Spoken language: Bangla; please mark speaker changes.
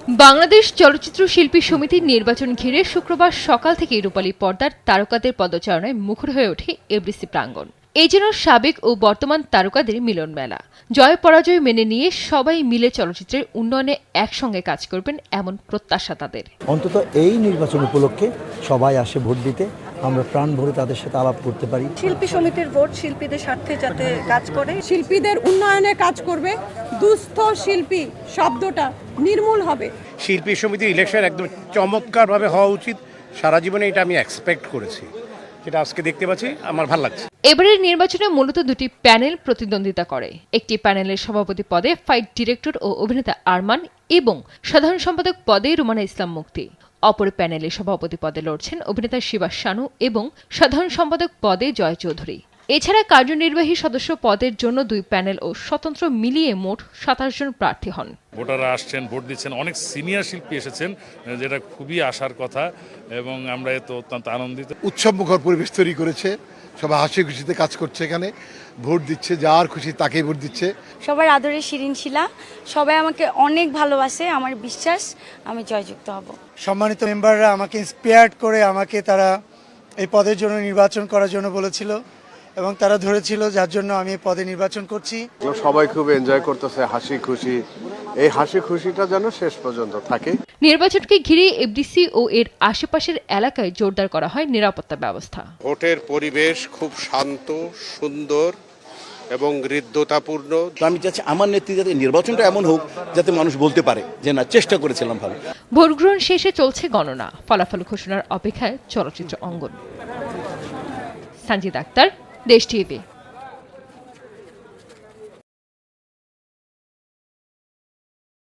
Speaker 1: বাংলাদেশ চলচ্চিত্র শিল্পী সমিতির নির্বাচন ঘিরে শুক্রবার সকাল থেকে রূপালী পর্দার তারকাদের পদচারণায় মুখর হয়ে ওঠে এফডিসি প্রাঙ্গণ। এই যেন সাবেক ও বর্তমান তারকাদের মিলন মেলা। জয় পরাজয় মেনে নিয়ে সবাই মিলে চলচ্চিত্রের উন্নয়নে একসঙ্গে কাজ করবেন এমন প্রত্যাশা তাদের।
Speaker 2: অন্তত এই নির্বাচন উপলক্ষে সবাই আসে ভোট দিতে, আমরা প্রাণ ভরে তাদের সাথে আলাপ করতে পারি।
Speaker 3: শিল্পী সমিতির ভোট শিল্পীদের স্বার্থে যাতে কাজ করে,
Speaker 4: শিল্পীদের উন্নয়নে কাজ করবে, দুস্থ শিল্পী শব্দটা নির্মূল হবে।
Speaker 5: শিল্পী সমিতির ইলেকশন একদম চমৎকারভাবে হওয়া উচিত। সারা জীবনে এটা আমি এক্সপেক্ট করেছি, যেটা আজকে দেখতে পাচ্ছি আমার ভালো লাগছে।
Speaker 1: এবারের নির্বাচনে মূলত দুটি প্যানেল প্রতিদ্বন্দ্বিতা করে। একটি প্যানেলের সভাপতি পদে ফাইট ডিরেক্টর ও অভিনেতা আরমান এবং সাধারণ সম্পাদক পদে রুমানা ইসলাম মুক্তি। অপর প্যানেলের সভাপতি পদে লড়ছেন অভিনেতা শিবা শানু এবং সাধারণ সম্পাদক পদে জয় চৌধুরী। এছাড়া কার্যনির্বাহী সদস্য পদের জন্য দুই প্যানেল ও স্বতন্ত্র মিলিয়ে মোট ২৭ জন প্রার্থী হন।
Speaker 6: ভোটাররা আসছেন, ভোট দিচ্ছেন, অনেক সিনিয়র শিল্পী এসেছেন, যেটা খুবই আশার কথা এবং আমরা এত অত্যন্ত আনন্দিত।
Speaker 7: উৎসবমুখর পরিবেশ তৈরি করেছে, সবাই হাসি খুশিতে কাজ করছে, এখানে ভোট দিচ্ছে, যার খুশি তাকেই ভোট দিচ্ছে।
Speaker 8: সবার আদরে শিরিন শিলা, সবাই আমাকে অনেক ভালোবাসে, আমার বিশ্বাস আমি জয়যুক্ত হব।
Speaker 9: সম্মানিত মেম্বাররা আমাকে ইন্সপায়ার্ড করে আমাকে তারা এই পদের জন্য নির্বাচন করার জন্য বলেছিল এবং তারা ধরেছিল, যার জন্য আমি এই পদে নির্বাচন করছি।
Speaker 10: সবাই খুব এনজয় করতেছে, হাসি খুশি, এই হাসি খুশিটা যেন শেষ পর্যন্ত থাকে।
Speaker 1: নির্বাচনকে ঘিরে এফডিসি ও এর আশেপাশের এলাকায় জোরদার করা হয় নিরাপত্তা ব্যবস্থা।
Speaker 10: ভোটের পরিবেশ খুব শান্ত, সুন্দর এবং হৃদ্যতাপূর্ণ।
Speaker 11: আমি চাচ্ছি আমার নেতৃত্বে নির্বাচনটা এমন হোক যাতে মানুষ বলতে পারে যে না, চেষ্টা করেছিলাম ভালো।
Speaker 1: ভোট গ্রহণ শেষে চলছে গণনা, ফলাফল ঘোষণার অপেক্ষায় চলচ্চিত্র অঙ্গন। সঞ্জিত আক্তার, দেশ টিভি।